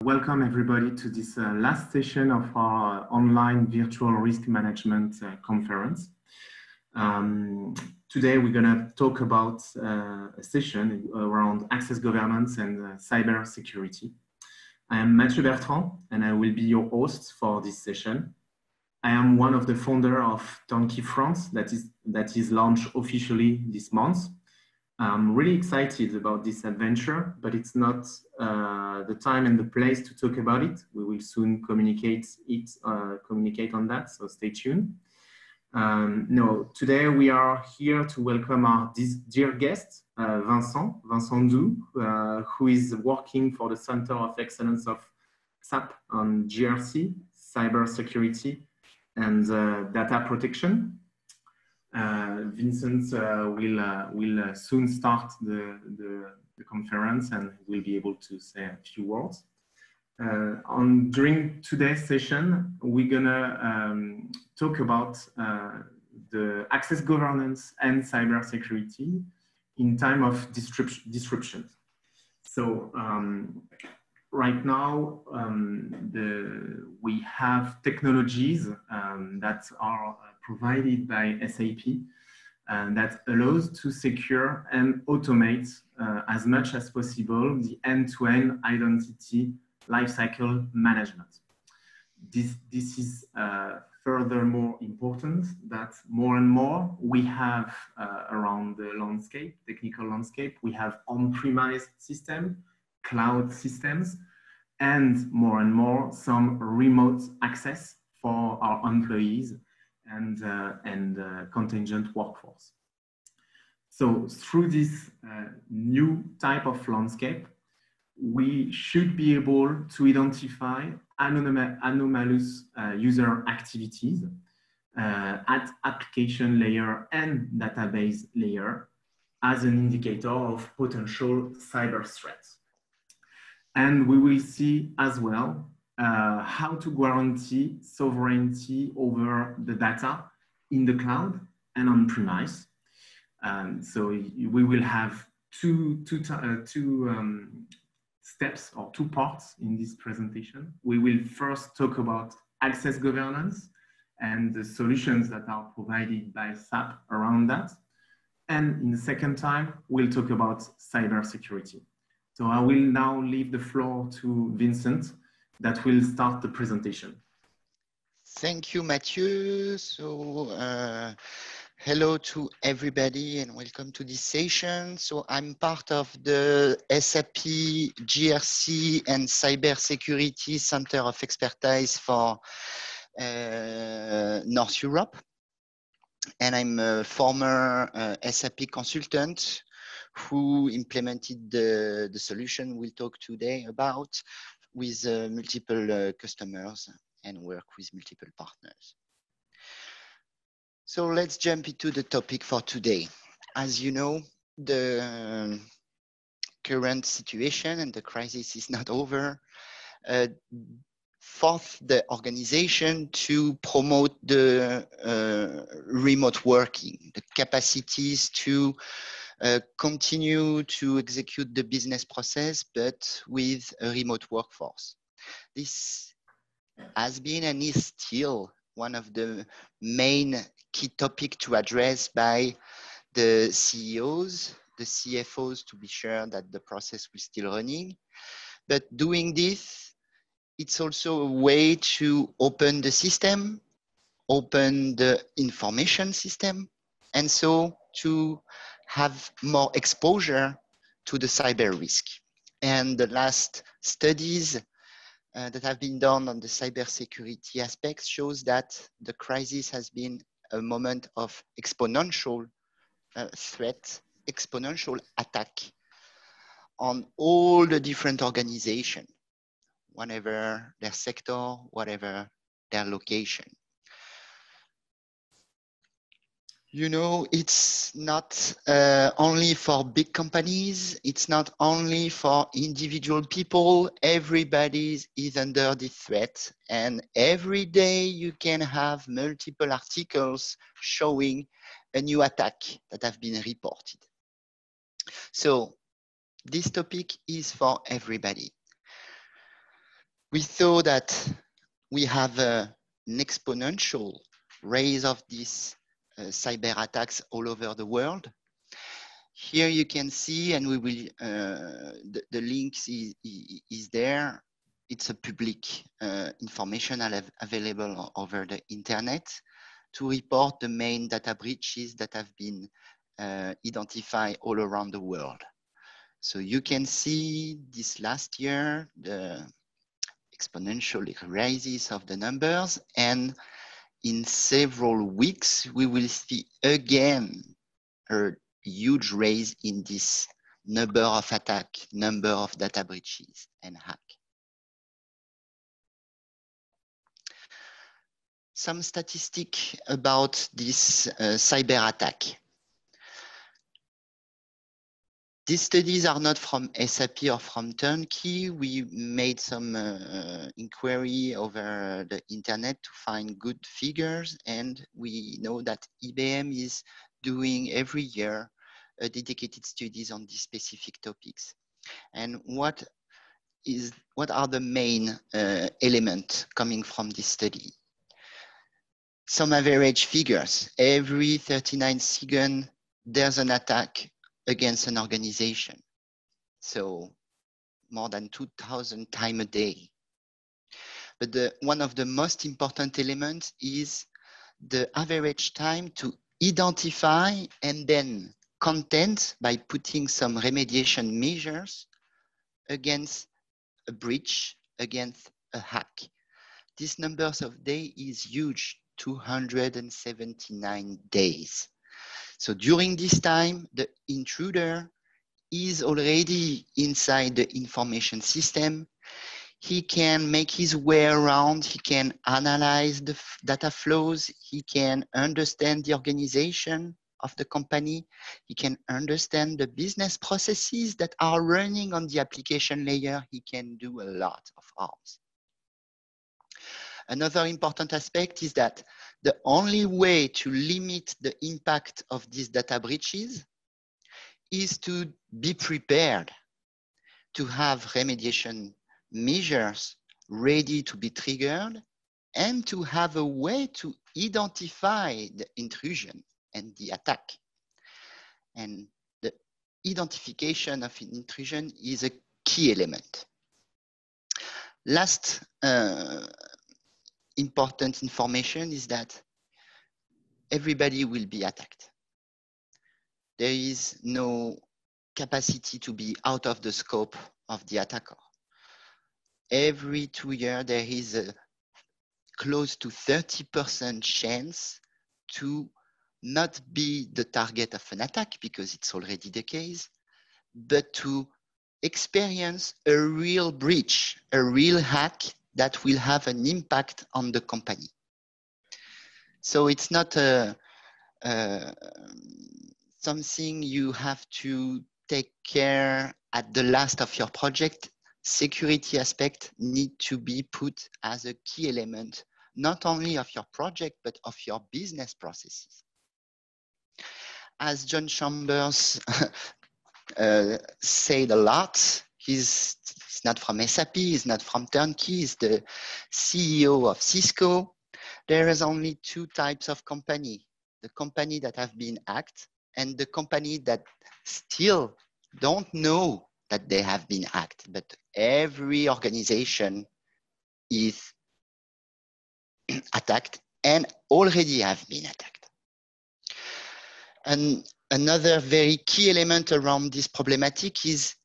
Welcome everybody to this last session of our online virtual risk management conference. Today we're going to talk about a session around access governance and cyber security. I am Mathieu Bertrand and I will be your host for this session. I am one of the founders of Turnkey France that is launched officially this month. I'm really excited about this adventure, but it's not the time and the place to talk about it. We will soon communicate on that, so stay tuned. Today we are here to welcome our dear guest, Vincent Dou, who is working for the Center of Excellence of SAP on GRC, cybersecurity, and data protection. Vincent will soon start the conference and will be able to say a few words. During today's session, we're gonna talk about the access governance and cybersecurity in time of disruption. So right now, we have technologies that are provided by SAP that allows to secure and automate as much as possible the end-to-end identity lifecycle management. This is furthermore important that more and more we have around the landscape, technical landscape, we have on-premise system, cloud systems, and more some remote access for our employees and contingent workforce. So through this new type of landscape, we should be able to identify anomalous user activities at application layer and database layer as an indicator of potential cyber threats. And we will see as well how to guarantee sovereignty over the data in the cloud and on-premise. So we will have two steps or two parts in this presentation. We will first talk about access governance and the solutions that are provided by SAP around that. And in the second time, we'll talk about cybersecurity. So I will now leave the floor to Vincent that will start the presentation. Thank you, Mathieu. So hello to everybody and welcome to this session. So I'm part of the SAP GRC and Cybersecurity Center of Expertise for North Europe. And I'm a former SAP consultant who implemented the solution we'll talk today about with multiple customers and work with multiple partners. So let's jump into the topic for today. As you know, the current situation and the crisis is not over. Forced the organization to promote the remote working, the capacities to continue to execute the business process, but with a remote workforce. This has been and is still one of the main key topics to address by the CEOs, the CFOs, to be sure that the process will still running. But doing this, it's also a way to open the system, open the information system, and so to have more exposure to the cyber risk. And the last studies that have been done on the cybersecurity aspects shows that the crisis has been a moment of exponential threat, exponential attack on all the different organizations, whatever their sector, whatever their location. You know, it's not only for big companies, it's not only for individual people, everybody is under the threat. And every day you can have multiple articles showing a new attack that have been reported. So this topic is for everybody. We saw that we have an exponential rise of these cyber attacks all over the world. Here you can see, and we will, the link is there. It's a public information available over the internet to report the main data breaches that have been identified all around the world. So you can see this last year, the exponential rises of the numbers, and in several weeks, we will see again a huge rise in this number of attacks, number of data breaches and hacks. Some statistics about this cyber attack. These studies are not from SAP or from Turnkey. We made some inquiry over the internet to find good figures, and we know that IBM is doing every year dedicated studies on these specific topics. And what are the main elements coming from this study? Some average figures. Every 39 seconds, there's an attack against an organization. So more than 2,000 times a day. But one of the most important elements is the average time to identify and then content by putting some remediation measures against a breach, against a hack. This numbers of days is huge, 279 days. So during this time, the intruder is already inside the information system. He can make his way around. He can analyze the data flows. He can understand the organization of the company. He can understand the business processes that are running on the application layer. He can do a lot of harms. Another important aspect is that the only way to limit the impact of these data breaches is to be prepared, to have remediation measures ready to be triggered, and to have a way to identify the intrusion and the attack. And the identification of an intrusion is a key element. Last important information is that everybody will be attacked. There is no capacity to be out of the scope of the attacker. Every 2 years, there is a close to 30% chance to not be the target of an attack, because it's already the case, but to experience a real breach, a real hack that will have an impact on the company. So it's not something you have to take care at the last of your project. Security aspect need to be put as a key element, not only of your project, but of your business processes. As John Chambers said a lot, he's not from SAP, he's not from Turnkey, he's the CEO of Cisco. There is only 2 types of company: the company that have been hacked and the company that still don't know that they have been hacked. But every organization is attacked and already have been attacked. And another very key element around this problematic is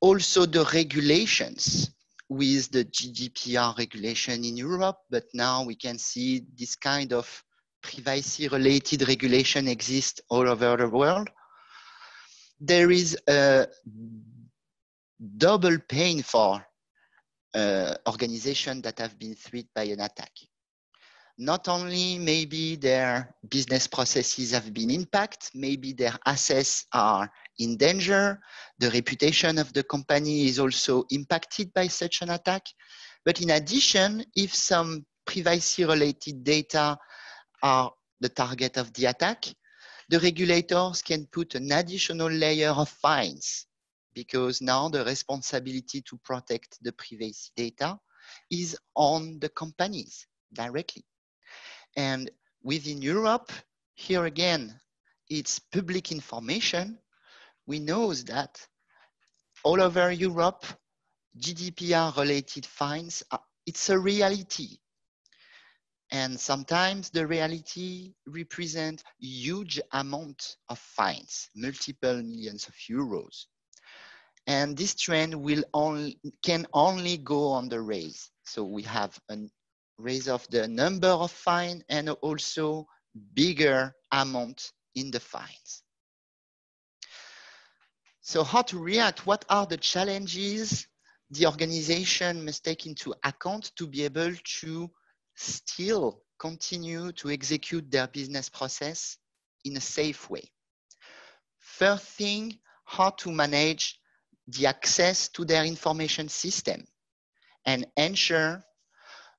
also the regulations, with the GDPR regulation in Europe, but now we can see this kind of privacy-related regulation exists all over the world. There is a double pain for organizations that have been threatened by an attack. Not only maybe their business processes have been impacted, maybe their assets are in danger, the reputation of the company is also impacted by such an attack. But in addition, if some privacy-related data are the target of the attack, the regulators can put an additional layer of fines, because now the responsibility to protect the privacy data is on the companies directly. And within Europe, here again, it's public information. We know that all over Europe, GDPR-related fines, it's a reality. And sometimes the reality represents huge amount of fines, multiple millions of euros. And this trend can only go on the rise. So we have a raise of the number of fines and also bigger amount in the fines. So how to react? What are the challenges the organization must take into account to be able to still continue to execute their business process in a safe way? First thing, how to manage the access to their information system and ensure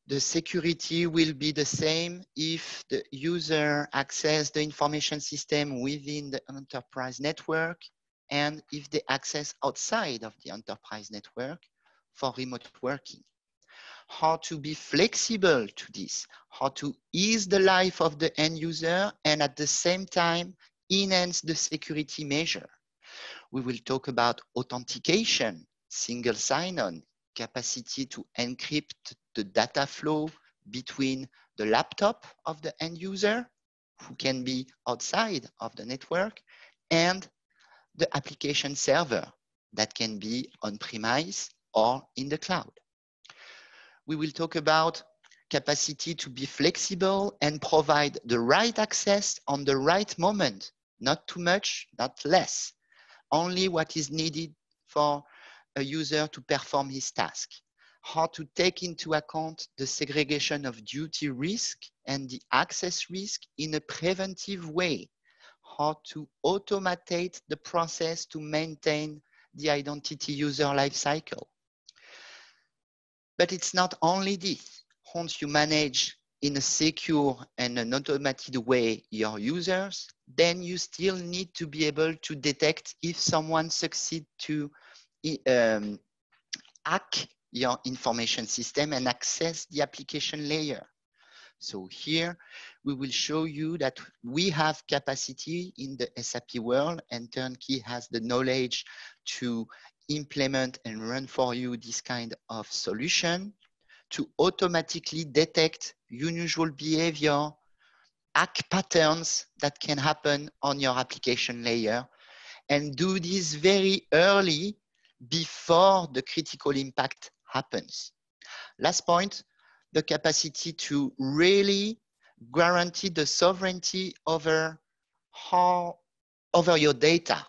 the security will be the same if the user access the information system within the enterprise network and if they access outside of the enterprise network for remote working. How to be flexible to this, how to ease the life of the end user and at the same time enhance the security measure. We will talk about authentication, single sign-on, capacity to encrypt the data flow between the laptop of the end user, who can be outside of the network, and the application server that can be on-premise or in the cloud. We will talk about capacity to be flexible and provide the right access on the right moment, not too much, not less, only what is needed for a user to perform his task. How to take into account the segregation of duty risk and the access risk in a preventive way. How to automate the process to maintain the identity user lifecycle. But it's not only this. Once you manage in a secure and an automated way your users, then you still need to be able to detect if someone succeeds to hack your information system and access the application layer. So here we will show you that we have capacity in the SAP world, and Turnkey has the knowledge to implement and run for you this kind of solution to automatically detect unusual behavior, hack patterns that can happen on your application layer, and do this very early before the critical impact happens. Last point, the capacity to really guarantee the sovereignty over your data.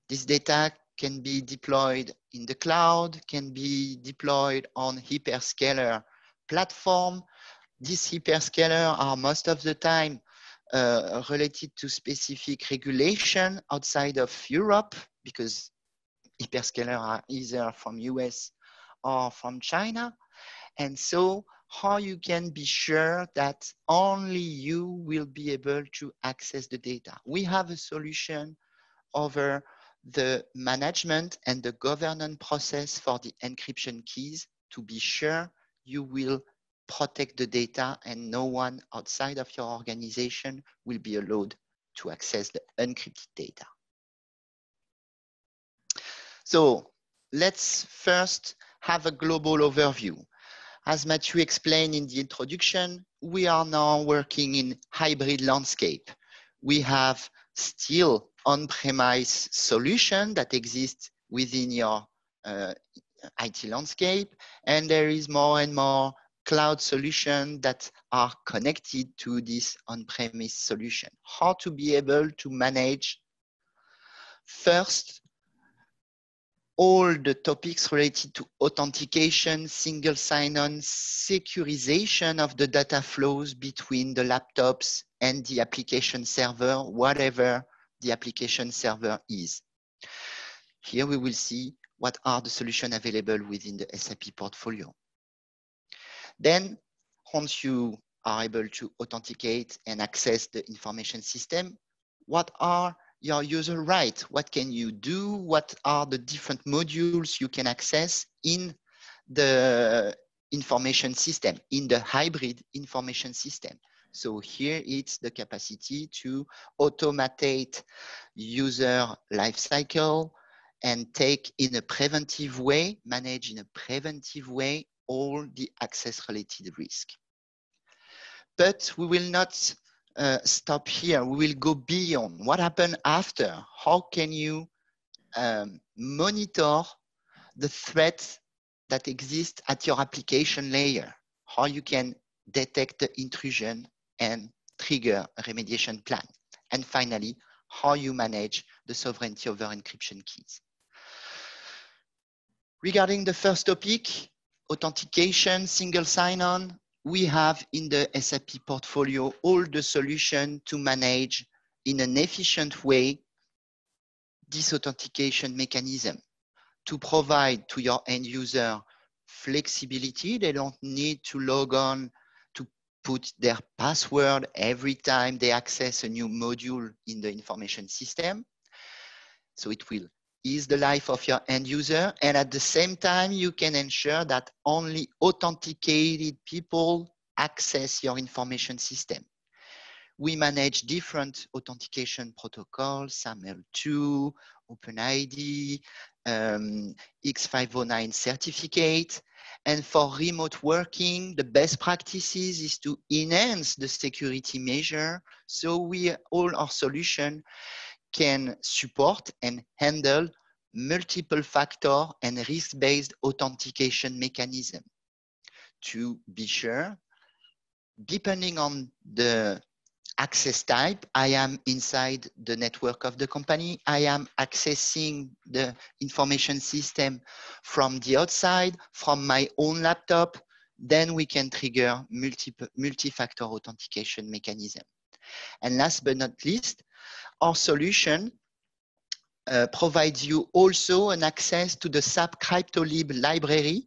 This data can be deployed in the cloud, can be deployed on hyperscaler platform. These hyperscalers are most of the time related to specific regulation outside of Europe, because hyperscalers are either from US or from China. And so how you can be sure that only you will be able to access the data. We have a solution over the management and the governance process for the encryption keys to be sure you will protect the data and no one outside of your organization will be allowed to access the encrypted data. So let's first have a global overview. As Mathieu explained in the introduction, we are now working in hybrid landscape. We have still on-premise solution that exists within your IT landscape, and there is more and more cloud solutions that are connected to this on-premise solution. How to be able to manage first all the topics related to authentication, single sign-on, securization of the data flows between the laptops and the application server, whatever the application server is. Here we will see what are the solutions available within the SAP portfolio. Then, once you are able to authenticate and access the information system, what are your user rights? What can you do? What are the different modules you can access in the information system, in the hybrid information system. So here it's the capacity to automate user lifecycle and take in a preventive way, manage in a preventive way all the access related risk. But we will not stop here. We will go beyond. What happened after? How can you monitor the threats that exist at your application layer? How you can detect the intrusion and trigger a remediation plan? And finally, how you manage the sovereignty over encryption keys. Regarding the first topic, authentication, single sign-on, we have in the SAP portfolio all the solutions to manage in an efficient way this authentication mechanism to provide to your end user flexibility. They don't need to log on to put their password every time they access a new module in the information system. So it will ease the life of your end user. And at the same time, you can ensure that only authenticated people access your information system. We manage different authentication protocols, SAML2, OpenID, X509 certificate. And for remote working, the best practices is to enhance the security measure. So all our solutions can support and handle multiple factor and risk-based authentication mechanism. To be sure, depending on the access type, I am inside the network of the company, I am accessing the information system from the outside, from my own laptop, then we can trigger multi-factor authentication mechanism. And last but not least, our solution provides you also an access to the SAP CryptoLib library,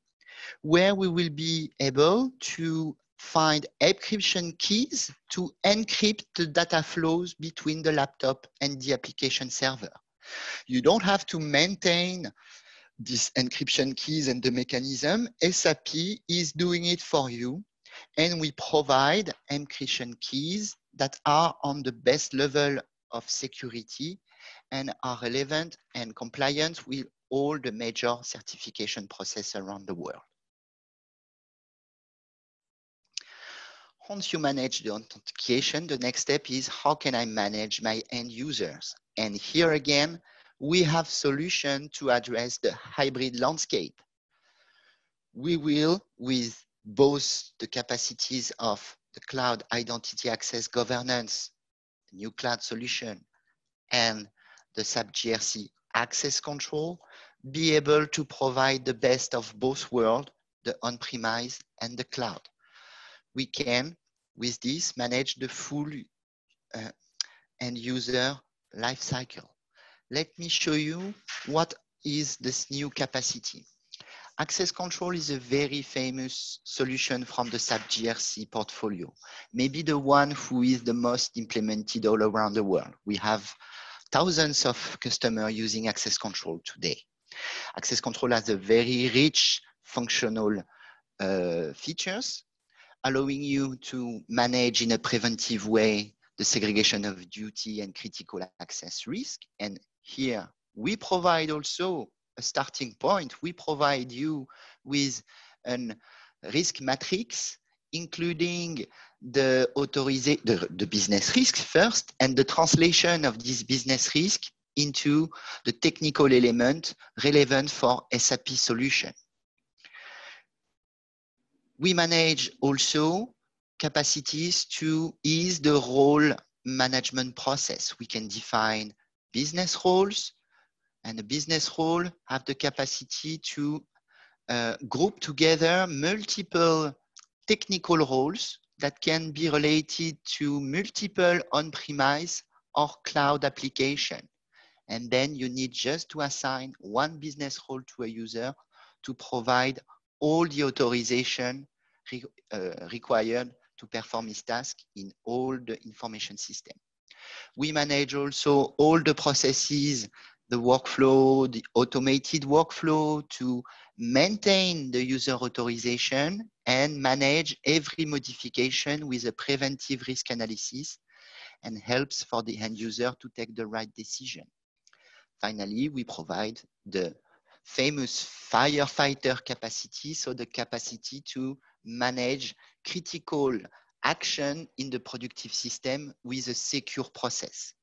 where we will be able to find encryption keys to encrypt the data flows between the laptop and the application server. You don't have to maintain these encryption keys and the mechanism. SAP is doing it for you, and we provide encryption keys that are on the best level of security and are relevant and compliant with all the major certification process around the world. Once you manage the authentication, the next step is how can I manage my end users? And here again, we have solutions to address the hybrid landscape. We will, with both the capacities of the cloud identity access governance, new cloud solution, and the SAP GRC access control, be able to provide the best of both worlds, the on-premise and the cloud. We can, with this, manage the full end user life cycle. Let me show you what is this new capacity. Access control is a very famous solution from the SAP GRC portfolio, maybe the one who is the most implemented all around the world. We have thousands of customers using access control today. Access control has a very rich functional features, allowing you to manage in a preventive way the segregation of duty and critical access risk. And here we provide also a starting point. We provide you with a risk matrix, including the business risk first, and the translation of this business risk into the technical element relevant for SAP solution. We manage also capacities to ease the role management process. We can define business roles, and the business role have the capacity to group together multiple technical roles that can be related to multiple on-premise or cloud application. And then you need just to assign one business role to a user to provide all the authorization required to perform his task in all the information system. We manage also all the processes the workflow, the automated workflow to maintain the user authorization and manage every modification with a preventive risk analysis and helps for the end user to take the right decision. Finally, we provide the famous firefighter capacity, so the capacity to manage critical action in the productive system with a secure process.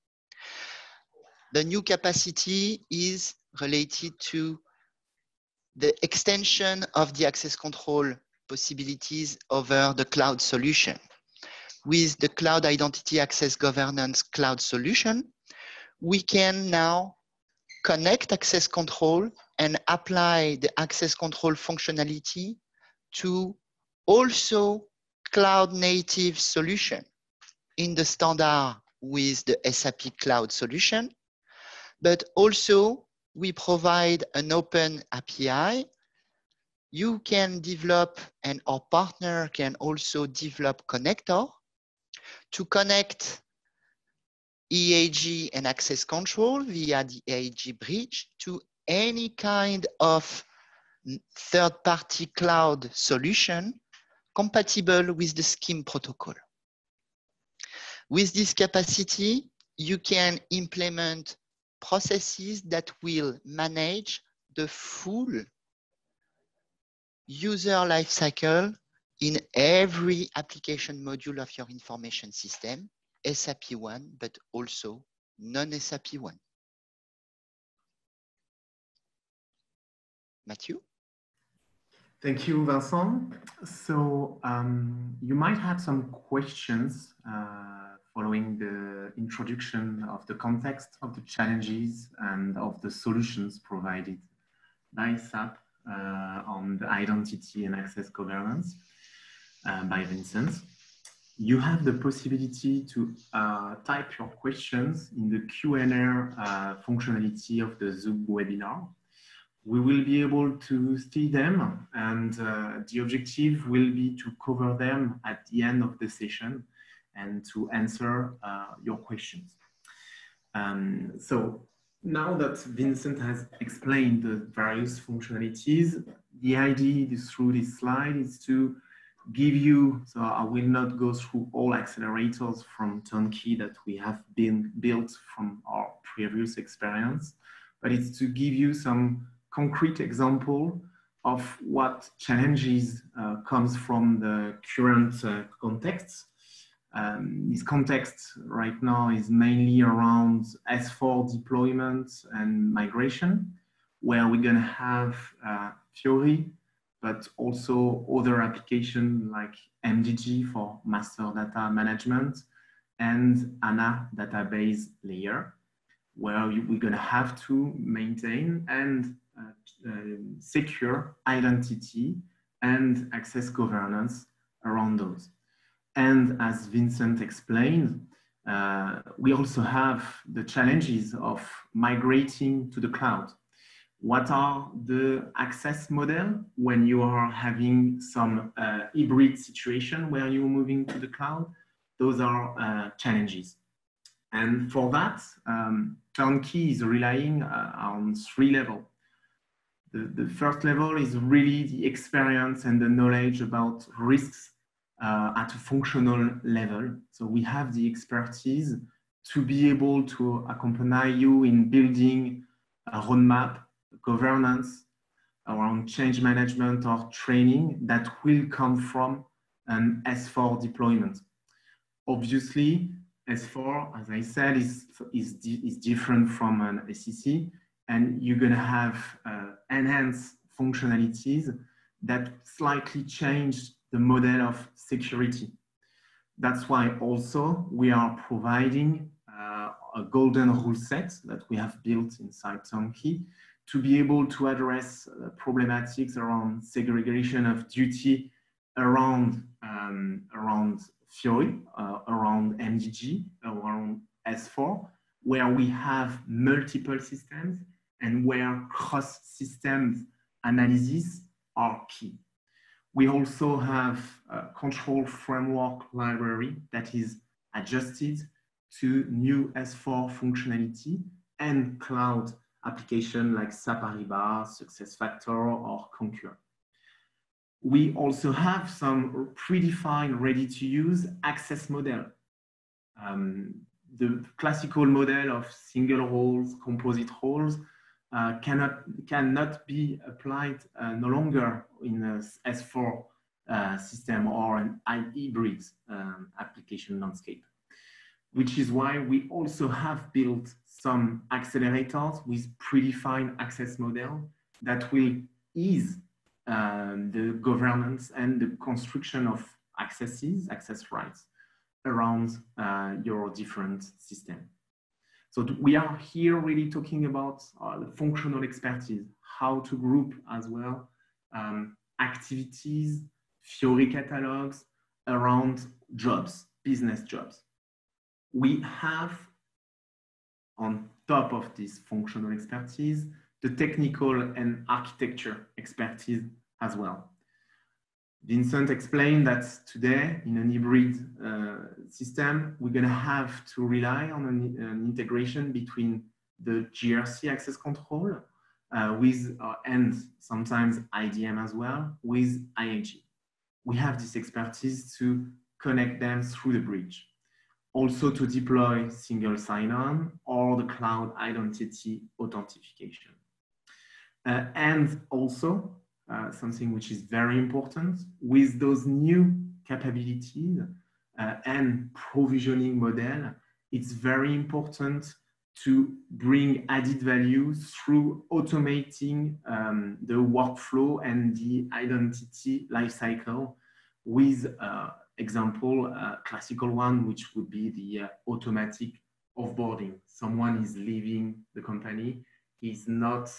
The new capacity is related to the extension of the access control possibilities over the cloud solution. With the Cloud Identity Access Governance cloud solution, we can now connect access control and apply the access control functionality to also cloud native solution in the standard with the SAP cloud solution, but also we provide an open API. You can develop and our partner can also develop connector to connect EAG and access control via the EAG bridge to any kind of third-party cloud solution compatible with the SCIM protocol. With this capacity, you can implement processes that will manage the full user lifecycle in every application module of your information system, SAP one, but also non-SAP one. Mathieu? Thank you, Vincent. So you might have some questions following the introduction of the context of the challenges and of the solutions provided by SAP on the identity and access governance by Vincent. You have the possibility to type your questions in the Q&A functionality of the Zoom webinar. We will be able to see them, and the objective will be to cover them at the end of the session and to answer your questions. So now that Vincent has explained the various functionalities, the idea through this slide is to give you, so I will not go through all accelerators from Turnkey that we have been built from our previous experience, but it's to give you some concrete example of what challenges comes from the current context. This context right now is mainly around S4 deployment and migration, where we're gonna have Fiori, but also other applications like MDG for master data management and ANA database layer, where we're gonna have to maintain and secure identity and access governance around those. And as Vincent explained, we also have the challenges of migrating to the cloud. What are the access model when you are having some hybrid situation where you're moving to the cloud? Those are challenges. And for that, Turnkey is relying on 3 levels. The first level is really the experience and the knowledge about risks at a functional level. So we have the expertise to be able to accompany you in building a roadmap, governance around change management or training that will come from an S4 deployment. Obviously, S4, as I said, is different from an SEC, and you're going to have enhanced functionalities that slightly change the model of security. That's why also we are providing a golden rule set that we have built inside Turnkey to be able to address problematics around segregation of duty around Fiori, around MDG, around S4, where we have multiple systems and where cross-systems analysis are key. We also have a control framework library that is adjusted to new S4 functionality and cloud application like SAP Ariba, SuccessFactors, or Concur. We also have some predefined, ready-to-use access model. The classical model of single roles, composite roles, cannot be applied no longer in a S4 system or an hybrid application landscape, which is why we also have built some accelerators with predefined access model that will ease the governance and the construction of access rights around your different systems. So we are here really talking about the functional expertise, how to group as well activities, Fiori catalogs around jobs, business jobs. We have, on top of this functional expertise, the technical and architecture expertise as well. Vincent explained that today in an hybrid system, we're going to have to rely on an integration between the GRC access control with, and sometimes IDM as well, with IAG. We have this expertise to connect them through the bridge. Also to deploy single sign-on or the cloud identity authentication. And also, something which is very important, with those new capabilities and provisioning model, it's very important to bring added value through automating the workflow and the identity lifecycle with example, classical one, which would be the automatic offboarding. Someone is leaving the company, he's not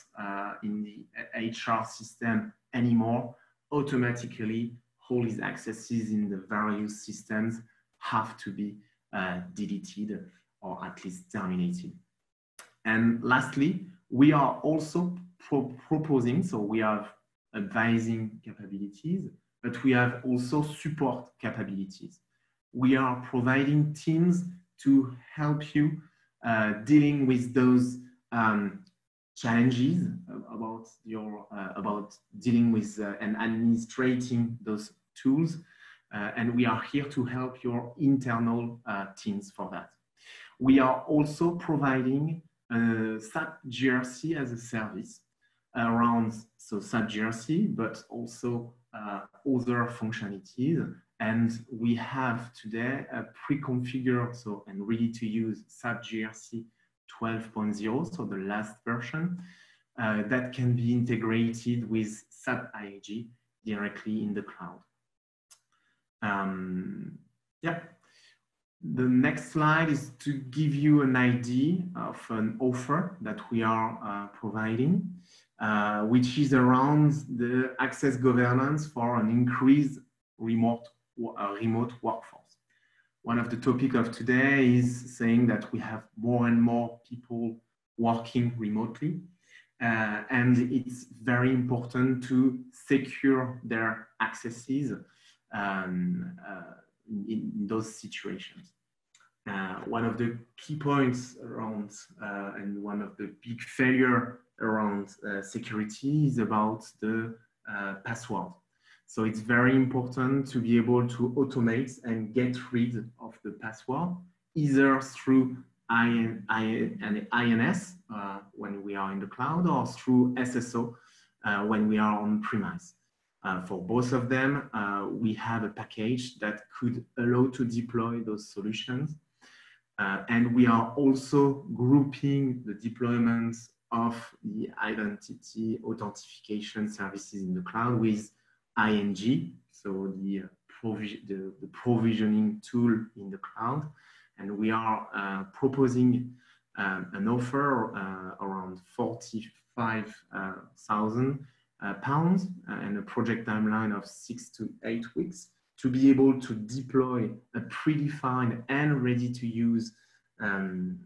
in the HR system anymore. Automatically, all his accesses in the various systems have to be deleted or at least terminated. And lastly, we are also proposing, so we have advising capabilities, but we have also support capabilities. We are providing teams to help you dealing with those challenges about dealing with and administrating those tools. And we are here to help your internal teams for that. We are also providing SAP GRC as a service around, so SAP GRC, but also other functionalities. And we have today a pre-configured and ready to use SAP GRC 12.0, so the last version, that can be integrated with SAP IAG directly in the cloud. Yeah. The next slide is to give you an idea of an offer that we are providing, which is around the access governance for an increased remote workforce. One of the topics of today is saying that we have more and more people working remotely, and it's very important to secure their accesses in those situations. One of the key points around and one of the big failure around security is about the password. So it's very important to be able to automate and get rid of the password, either through INS when we are in the cloud, or through SSO when we are on premise. For both of them, we have a package that could allow to deploy those solutions. And we are also grouping the deployments of the identity authentication services in the cloud with ING, so the provisioning tool in the cloud. And we are proposing an offer around 45,000 pounds and a project timeline of 6 to 8 weeks to be able to deploy a predefined and ready-to-use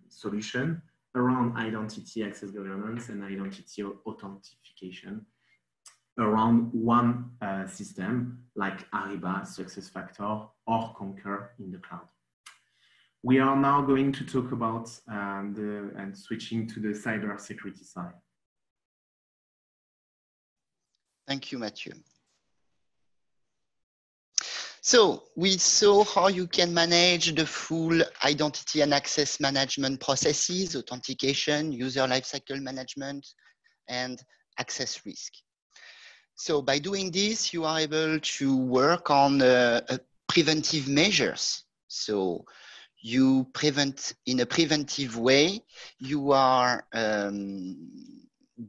solution around identity access governance and identity authentication around one system like Ariba, SuccessFactors, or Concur in the cloud. We are now going to talk about and switching to the cybersecurity side. Thank you, Mathieu. So we saw how you can manage the full identity and access management processes, authentication, user lifecycle management, and access risk. So by doing this, you are able to work on preventive measures. So you prevent in a preventive way, you are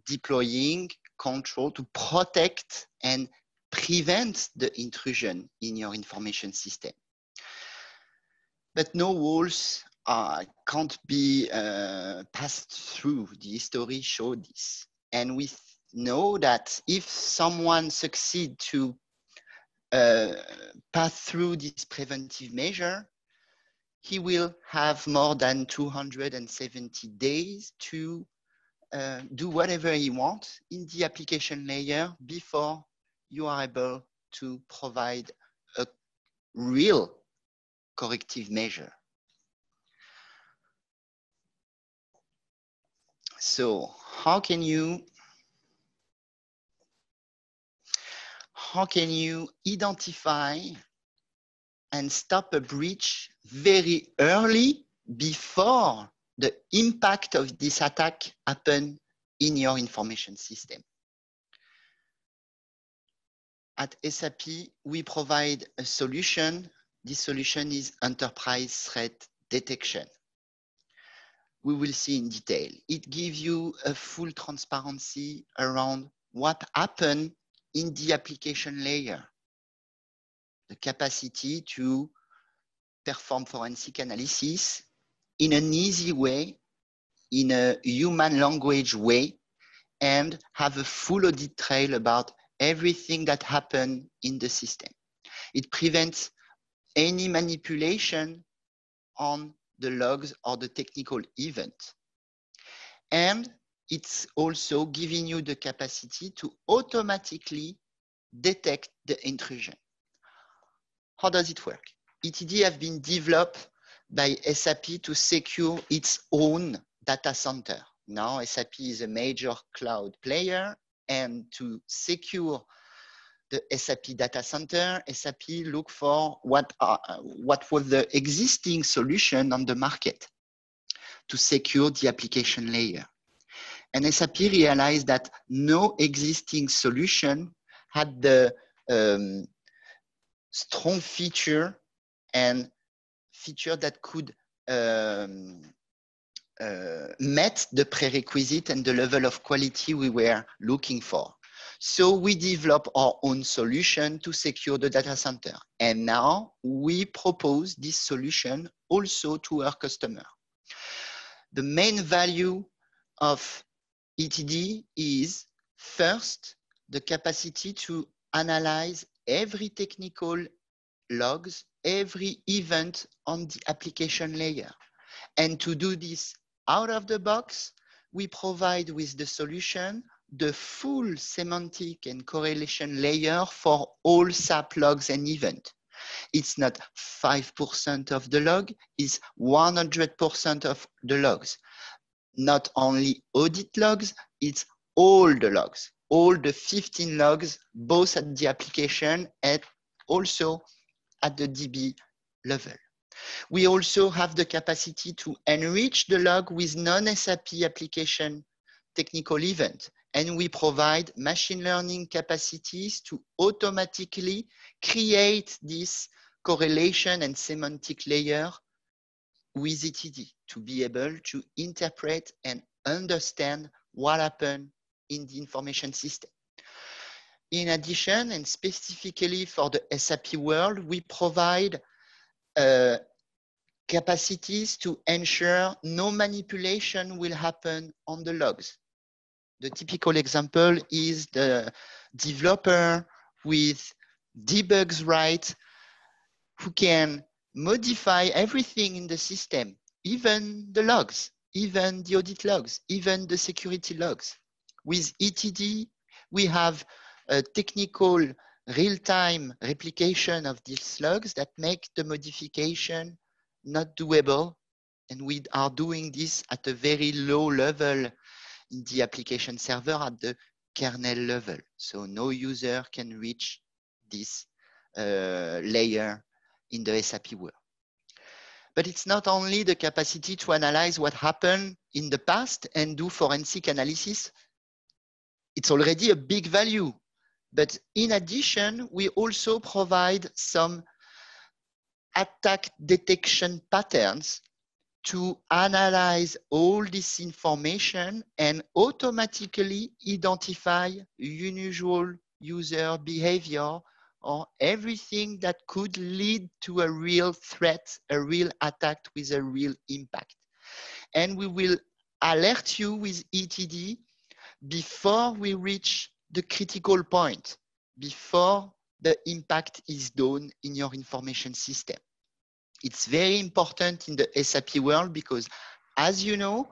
deploying control to protect and prevent the intrusion in your information system. But no walls can't be passed through. The history showed this. And we know that if someone succeeds to pass through this preventive measure, he will have more than 270 days to do whatever he wants in the application layer before you are able to provide a real corrective measure. So how can you identify and stop a breach very early before the impact of this attack happen in your information system? At SAP, we provide a solution. This solution is enterprise threat detection. We will see in detail. It gives you a full transparency around what happened in the application layer, the capacity to perform forensic analysis in an easy way, in a human language way, and have a full audit trail about everything that happened in the system. It prevents any manipulation on the logs or the technical event. And it's also giving you the capacity to automatically detect the intrusion. How does it work? ETD have been developed by SAP to secure its own data center. Now SAP is a major cloud player, and to secure the SAP data center, SAP look for what was the existing solution on the market to secure the application layer. And SAP realized that no existing solution had the strong feature and feature that could met the prerequisite and the level of quality we were looking for. So we developed our own solution to secure the data center. And now we propose this solution also to our customer. The main value of ETD is first, the capacity to analyze every technical logs, every event on the application layer. And to do this out of the box, we provide with the solution the full semantic and correlation layer for all SAP logs and events. It's not 5% of the log, it's 100% of the logs. Not only audit logs, it's all the logs, all the 15 logs, both at the application and also at the DB level. We also have the capacity to enrich the log with non-SAP application technical event, and we provide machine learning capacities to automatically create this correlation and semantic layer with ETD to be able to interpret and understand what happened in the information system. In addition, and specifically for the SAP world, we provide capacities to ensure no manipulation will happen on the logs. The typical example is the developer with debugs right, who can modify everything in the system, even the logs, even the audit logs, even the security logs. With ETD, we have a technical real-time replication of these logs that make the modification not doable. And we are doing this at a very low level in the application server at the kernel level. So no user can reach this layer in the SAP world. But it's not only the capacity to analyze what happened in the past and do forensic analysis. It's already a big value. But in addition, we also provide some attack detection patterns to analyze all this information and automatically identify unusual user behavior or everything that could lead to a real threat, a real attack with a real impact. And we will alert you with ETD before we reach the critical point, before the impact is done in your information system. It's very important in the SAP world because, as you know,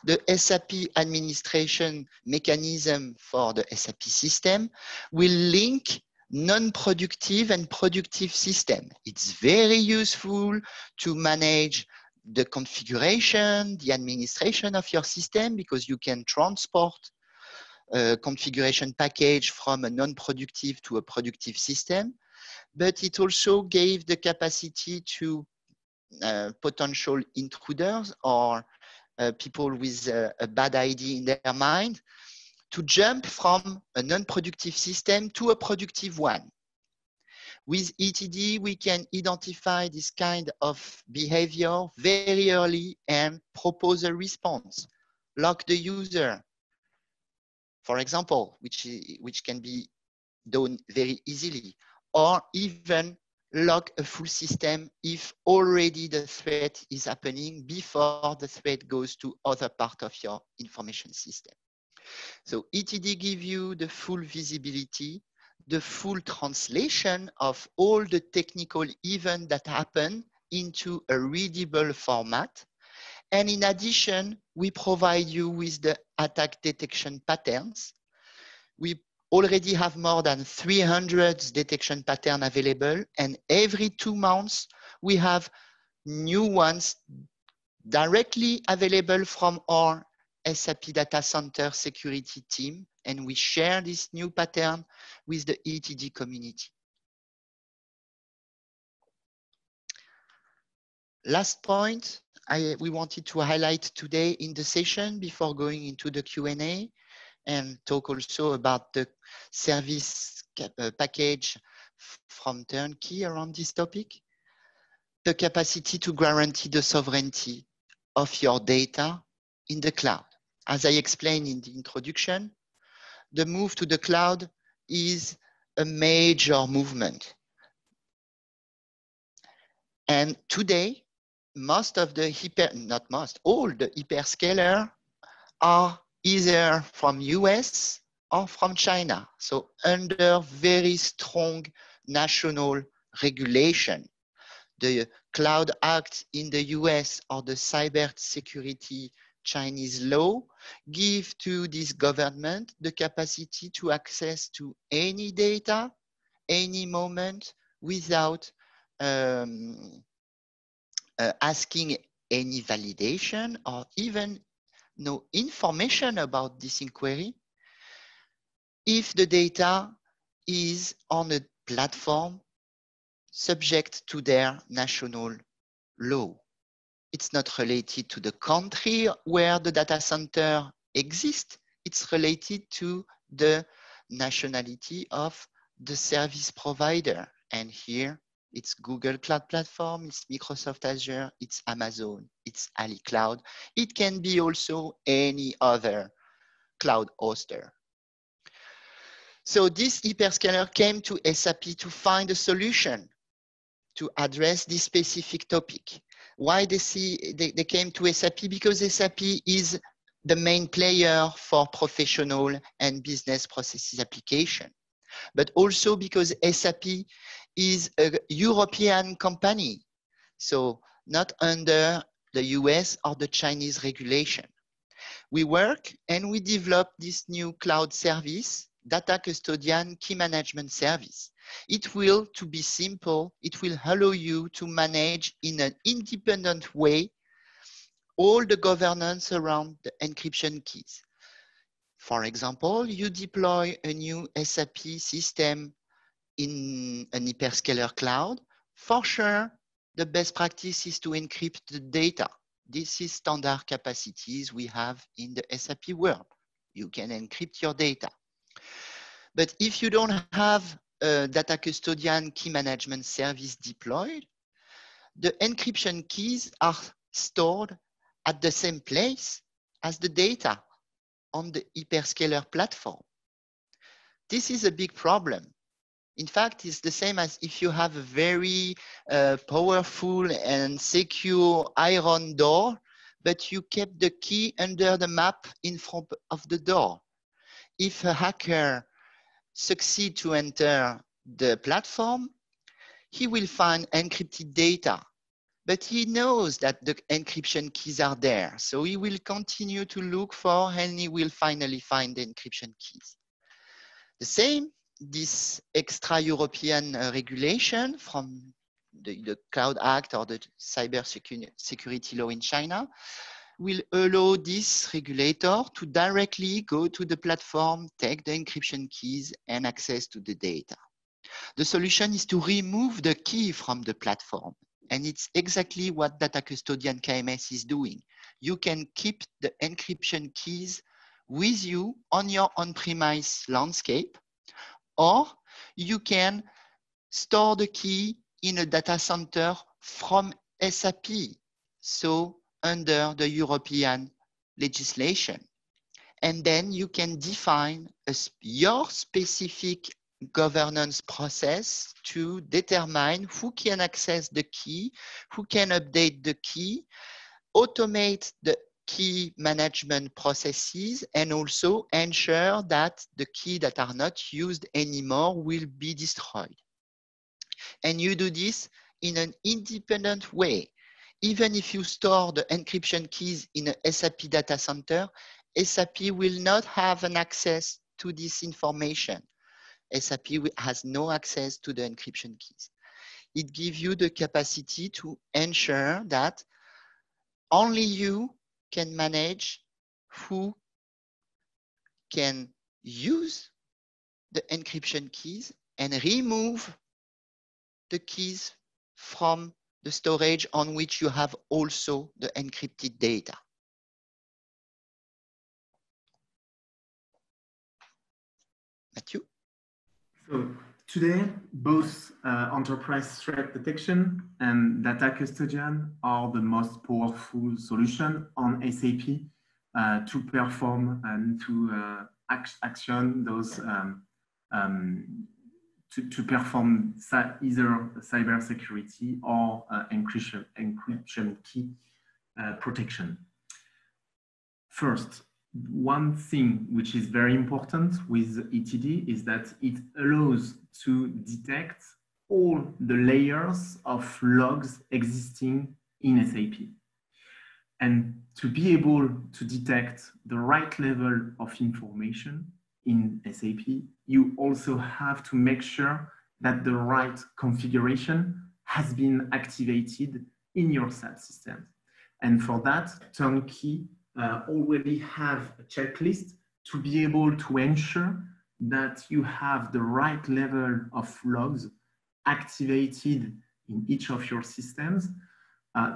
the SAP administration mechanism for the SAP system will link non-productive and productive system. It's very useful to manage the configuration, the administration of your system, because you can transport a configuration package from a non-productive to a productive system. But it also gave the capacity to potential intruders or people with a bad idea in their mind to jump from a non-productive system to a productive one. With ETD, we can identify this kind of behavior very early and propose a response. Lock the user, for example, which can be done very easily, or even lock a full system if already the threat is happening before the threat goes to other part of your information system. So ETD gives you the full visibility, the full translation of all the technical events that happen into a readable format. And in addition, we provide you with the attack detection patterns. We already have more than 300 detection patterns available, and every 2 months, we have new ones directly available from our SAP data center security team, and we share this new pattern with the ETD community. Last point we wanted to highlight today in the session before going into the Q&A, and talk also about the service package from Turnkey around this topic. The capacity to guarantee the sovereignty of your data in the cloud. As I explained in the introduction, the move to the cloud is a major movement. And today, all the hyperscalers are either from US or from China. So under very strong national regulation, the Cloud Act in the US or the cybersecurity Chinese law give to this government the capacity to access to any data, any moment without asking any validation or even no information about this inquiry if the data is on a platform subject to their national law. It's not related to the country where the data center exists. It's related to the nationality of the service provider. And here it's Google Cloud Platform, it's Microsoft Azure, it's Amazon, it's Ali Cloud. It can be also any other cloud hoster. So this hyperscaler came to SAP to find a solution to address this specific topic. Why they came to SAP? Because SAP is the main player for professional and business processes application, but also because SAP is a European company, so not under the US or the Chinese regulation. We work and we develop this new cloud service, data custodian key management service. It will, to be simple, it will allow you to manage in an independent way all the governance around the encryption keys. For example, you deploy a new SAP system in an hyperscaler cloud. For sure, the best practice is to encrypt the data. This is standard capacities we have in the SAP world. You can encrypt your data. But if you don't have a data custodian key management service deployed, the encryption keys are stored at the same place as the data on the hyperscaler platform. This is a big problem. In fact, it's the same as if you have a very powerful and secure iron door, but you kept the key under the map in front of the door. If a hacker succeeds to enter the platform, he will find encrypted data, but he knows that the encryption keys are there. So he will continue to look for, and he will finally find the encryption keys. The same, this extra-European regulation from the Cloud Act or the cybersecurity law in China will allow this regulator to directly go to the platform, take the encryption keys and access to the data. The solution is to remove the key from the platform. And it's exactly what Data Custodian KMS is doing. You can keep the encryption keys with you on your on-premise landscape, or you can store the key in a data center from SAP, so under the European legislation. And then you can define your specific governance process to determine who can access the key, who can update the key, automate the key management processes, and also ensure that the keys that are not used anymore will be destroyed. And you do this in an independent way. Even if you store the encryption keys in a SAP data center, SAP will not have an access to this information. SAP has no access to the encryption keys. It gives you the capacity to ensure that only you can manage who can use the encryption keys and remove the keys from the storage on which you have also the encrypted data. Matthew? So today, both enterprise threat detection and data custodian are the most powerful solution on SAP to perform and to action those to perform either cybersecurity or encryption key protection. First, one thing which is very important with ETD is that it allows to detect all the layers of logs existing in SAP. And to be able to detect the right level of information in SAP, you also have to make sure that the right configuration has been activated in your SAP system. And for that, Turnkey already have a checklist to be able to ensure that you have the right level of logs activated in each of your systems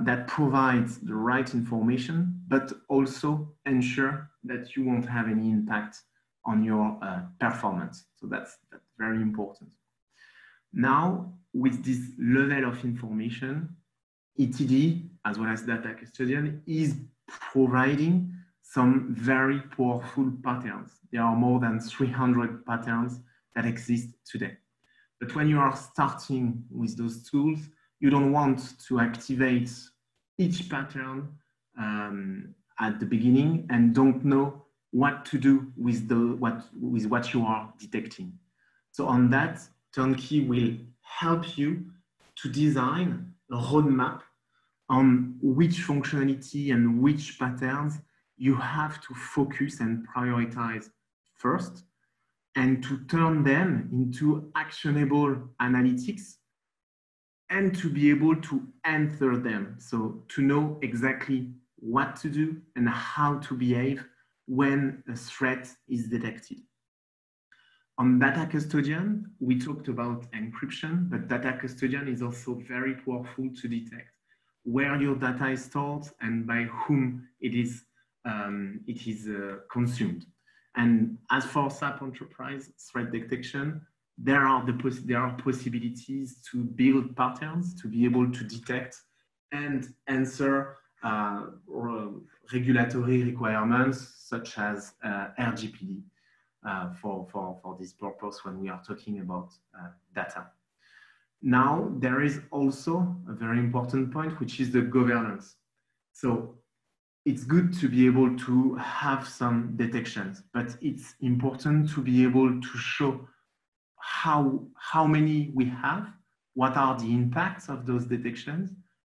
that provides the right information, but also ensure that you won't have any impact on your performance. So that's very important. Now, with this level of information, ETD, as well as data custodian, is providing some very powerful patterns. There are more than 300 patterns that exist today. But when you are starting with those tools, you don't want to activate each pattern at the beginning and don't know what to do with what you are detecting. So on that, Turnkey will help you to design a roadmap on which functionality and which patterns you have to focus and prioritize first, and to turn them into actionable analytics and to be able to answer them. So to know exactly what to do and how to behave when a threat is detected. On data custodian, we talked about encryption, but data custodian is also very powerful to detect where your data is stored and by whom it is consumed. And as for SAP Enterprise threat detection, there are possibilities to build patterns to be able to detect and answer regulatory requirements such as RGPD for this purpose when we are talking about data. Now, there is also a very important point, which is the governance. So it's good to be able to have some detections, but it's important to be able to show how many we have, what are the impacts of those detections,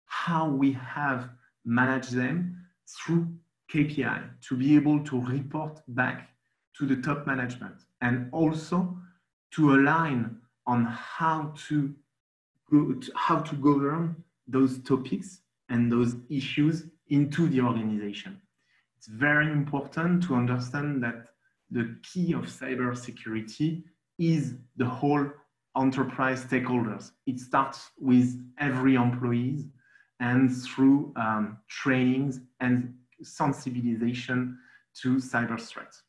how we have managed them through KPI to be able to report back to the top management, and also to align on how to govern those topics and those issues into the organization. It's very important to understand that the key of cybersecurity is the whole enterprise stakeholders. It starts with every employee and through trainings and sensibilization to cyber threats.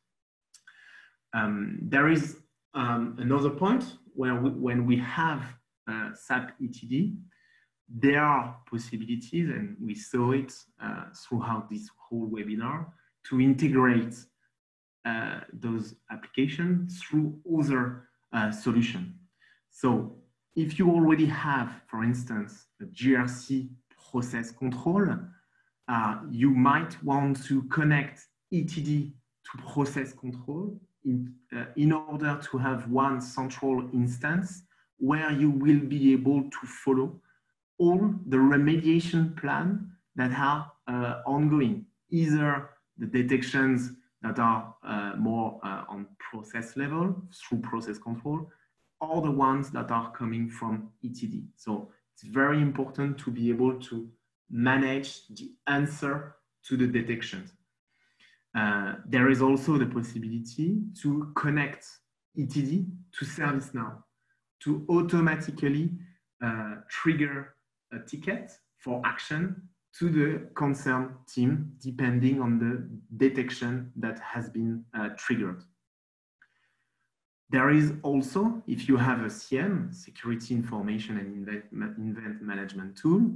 There is another point where when we have SAP ETD, there are possibilities, and we saw it throughout this whole webinar, to integrate those applications through other solutions. So if you already have, for instance, a GRC process control, you might want to connect ETD to process control in order to have one central instance where you will be able to follow all the remediation plan that are ongoing, either the detections that are more on process level through process control, or the ones that are coming from ETD. So it's very important to be able to manage the answer to the detections. There is also the possibility to connect ETD to ServiceNow to automatically trigger a ticket for action to the concerned team, depending on the detection that has been triggered. There is also, if you have a CM, Security Information and Event Management tool,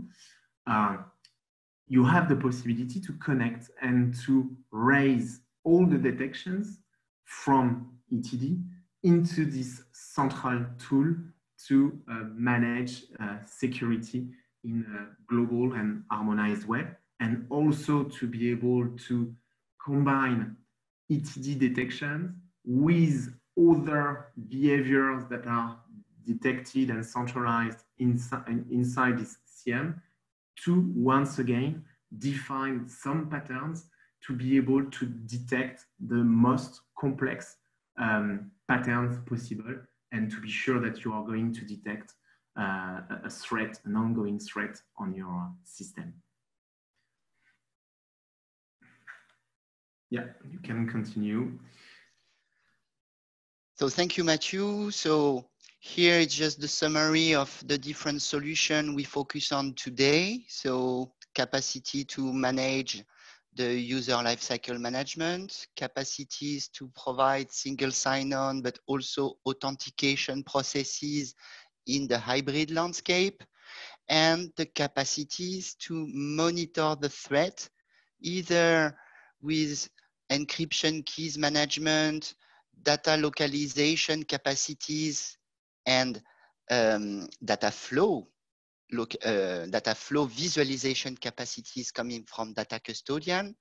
you have the possibility to connect and to raise all the detections from ETD into this central tool to manage security in a global and harmonized way, and also to be able to combine ETD detections with other behaviors that are detected and centralized inside this CM to once again define some patterns to be able to detect the most complex patterns possible, and to be sure that you are going to detect a threat, an ongoing threat on your system. Yeah, you can continue. So thank you, Matthew. So here it's just the summary of the different solutions we focus on today. So capacity to manage the user lifecycle management, capacities to provide single sign-on, but also authentication processes in the hybrid landscape, and the capacities to monitor the threat, either with encryption keys management, data localization capacities, and data flow visualization capacities coming from data custodian,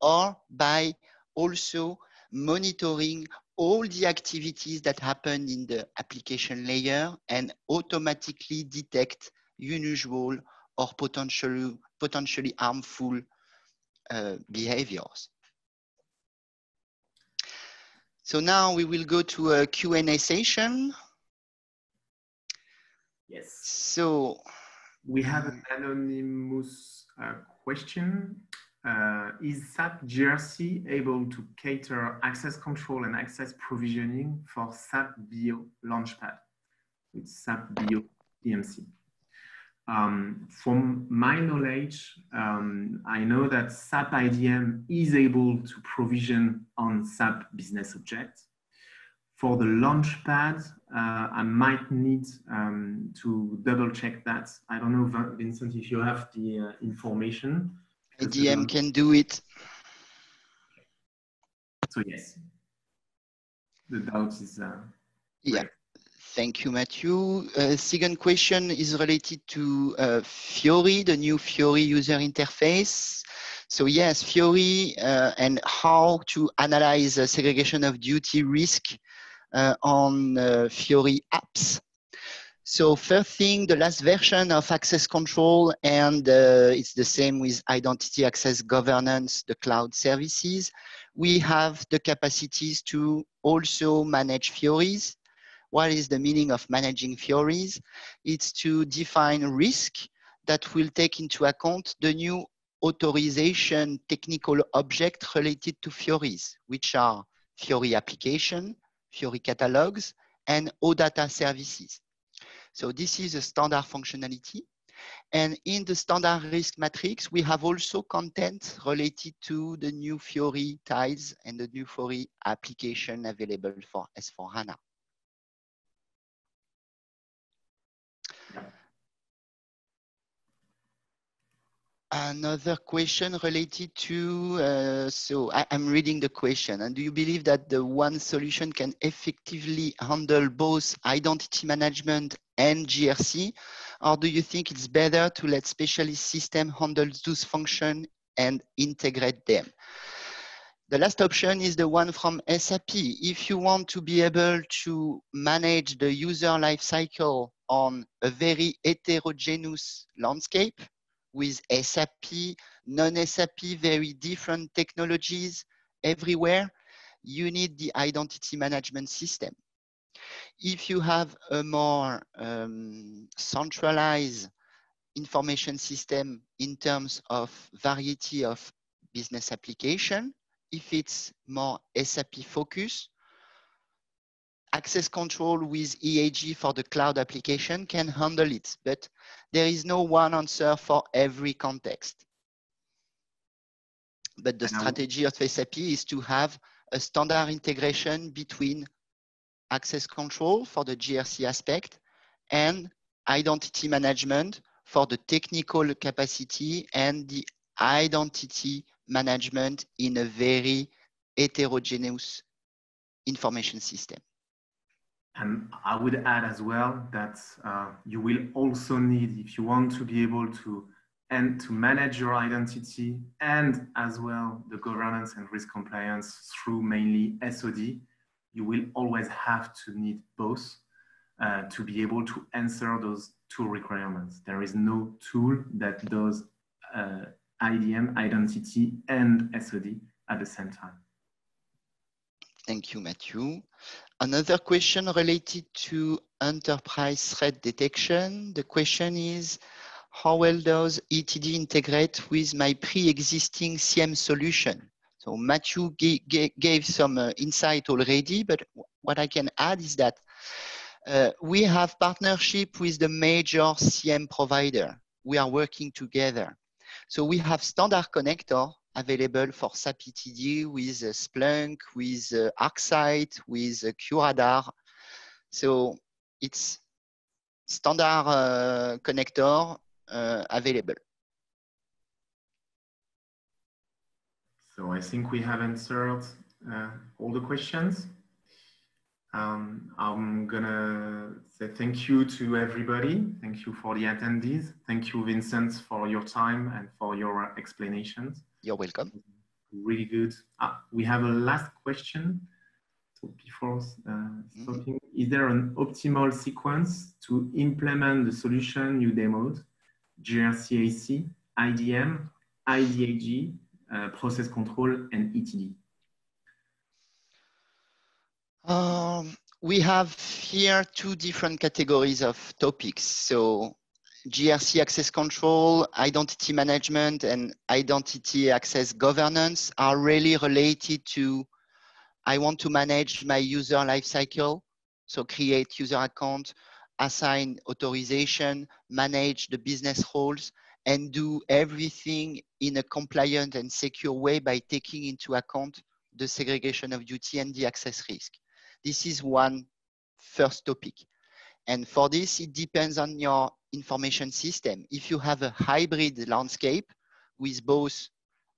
or by also monitoring all the activities that happen in the application layer and automatically detect unusual or potentially harmful behaviors. So now we will go to a Q&A session. Yes. So we have an anonymous question. Is SAP GRC able to cater access control and access provisioning for SAP BO Launchpad with SAP BO PMC? From my knowledge, I know that SAP IDM is able to provision on SAP Business Object. For the Launchpad, I might need to double check that. I don't know, Vincent, if you have the information. IDM can do it. So yes, the doubt is yeah. right. Thank you, Matthew. Second question is related to Fiori, the new Fiori user interface. So yes, Fiori and how to analyze segregation of duty risk on Fiori apps. So first thing, the last version of access control, and it's the same with identity access governance, the cloud services. We have the capacities to also manage Fioris. What is the meaning of managing Fioris? It's to define risk that will take into account the new authorization technical object related to Fioris, which are Fiori application, Fiori catalogs, and OData services. So this is a standard functionality. And in the standard risk matrix, we have also content related to the new Fiori tiles and the new Fiori application available for S4HANA. Another question related to, so I'm reading the question. And do you believe that the one solution can effectively handle both identity management and GRC? Or do you think it's better to let specialist system handle those functions and integrate them? The last option is the one from SAP. If you want to be able to manage the user lifecycle on a very heterogeneous landscape, with SAP, non-SAP, very different technologies everywhere, you need the identity management system. If you have a more centralized information system in terms of variety of business application, if it's more SAP focus, access control with EAG for the cloud application can handle it, but there is no one answer for every context. But the strategy of SAP is to have a standard integration between access control for the GRC aspect and identity management for the technical capacity and the identity management in a very heterogeneous information system. And I would add as well that you will also need, if you want to be able to manage your identity and as well the governance and risk compliance through mainly SOD, you will always have to need both to be able to answer those two requirements. There is no tool that does IDM, identity, and SOD at the same time. Thank you, Matthew. Another question related to enterprise threat detection. The question is, how well does ETD integrate with my pre-existing CM solution? So Matthew gave some insight already, but what I can add is that we have partnership with the major CM provider. We are working together. So we have standard connector available for SAP ETD with Splunk, with ArcSight, with QRadar. So it's standard connector available. So I think we have answered all the questions. I'm gonna say thank you to everybody. Thank you for the attendees. Thank you, Vincent, for your time and for your explanations. You're welcome. Really good. We have a last question. So before stopping, is there an optimal sequence to implement the solution you demoed? GRCAC, IDM, IDAG, process control, and ETD? We have here two different categories of topics. So GRC access control, identity management, and identity access governance are really related to, I want to manage my user lifecycle. So create user account, assign authorization, manage the business roles, and do everything in a compliant and secure way by taking into account the segregation of duty and the access risk. This is one first topic. And for this, it depends on your information system. If you have a hybrid landscape with both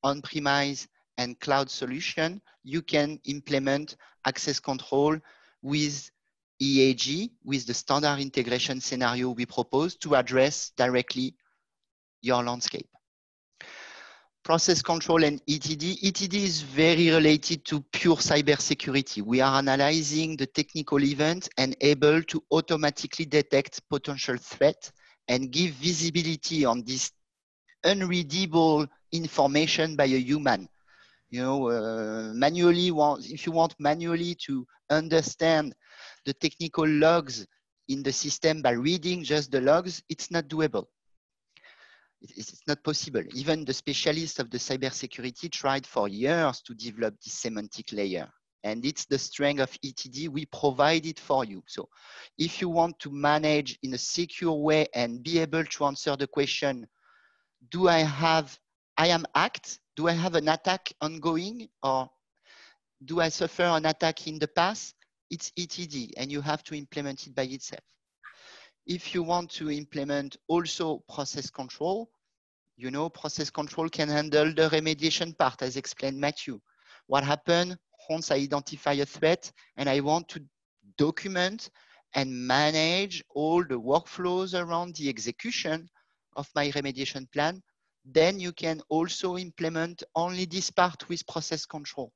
on-premise and cloud solution, you can implement access control with EAG, with the standard integration scenario we propose to address directly your landscape. Process control and ETD. ETD is very related to pure cybersecurity. We are analyzing the technical event and able to automatically detect potential threat and give visibility on this unreadable information by a human. You know, manually, if you want manually to understand the technical logs in the system by reading just the logs, it's not doable. It's not possible. Even the specialists of the cybersecurity tried for years to develop this semantic layer. And it's the strength of ETD. We provide it for you. So if you want to manage in a secure way and be able to answer the question, do I am hacked? Do I have an attack ongoing? Or do I suffer an attack in the past? It's ETD, and you have to implement it by itself. If you want to implement also process control, you know, process control can handle the remediation part, as explained Matthew. What happened once I identify a threat and I want to document and manage all the workflows around the execution of my remediation plan, then you can also implement only this part with process control.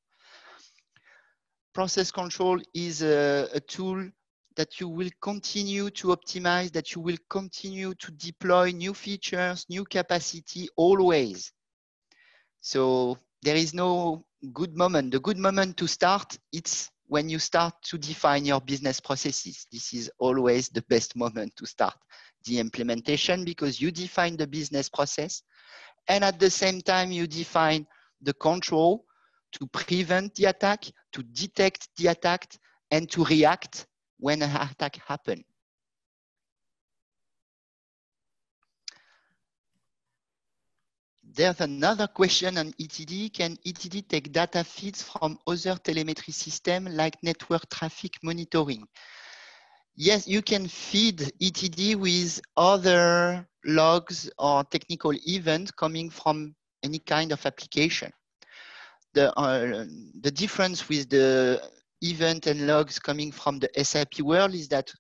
Process control is a tool that you will continue to optimize, that you will continue to deploy new features, new capacity always. So there is no good moment. The good moment to start, it's when you start to define your business processes. This is always the best moment to start the implementation because you define the business process and at the same time you define the control to prevent the attack, to detect the attack, and to react when an attack happens. There's another question on ETD. Can ETD take data feeds from other telemetry systems like network traffic monitoring? Yes, you can feed ETD with other logs or technical events coming from any kind of application. The difference with the event and logs coming from the SAP world is that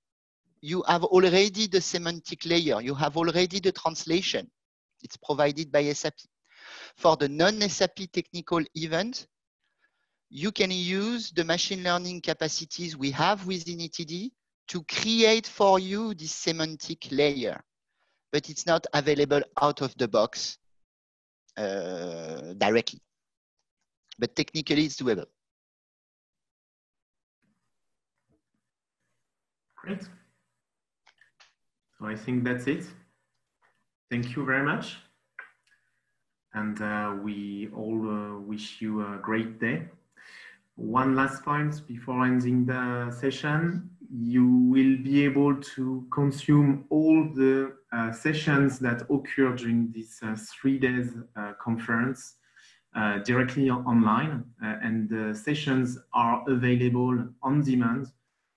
you have already the semantic layer. You have already the translation. It's provided by SAP. For the non-SAP technical event, you can use the machine learning capacities we have within ETD to create for you this semantic layer, but it's not available out of the box directly. But technically, it's doable. Great. So I think that's it. Thank you very much. And we all wish you a great day. One last point before ending the session. You will be able to consume all the sessions that occur during this 3 days conference directly online. And the sessions are available on demand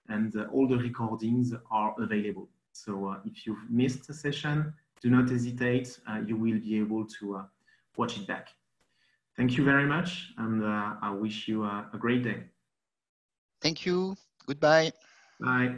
and all the recordings are available. So if you've missed a session, do not hesitate. You will be able to watch it back. Thank you very much, and I wish you a great day. Thank you. Goodbye. Bye.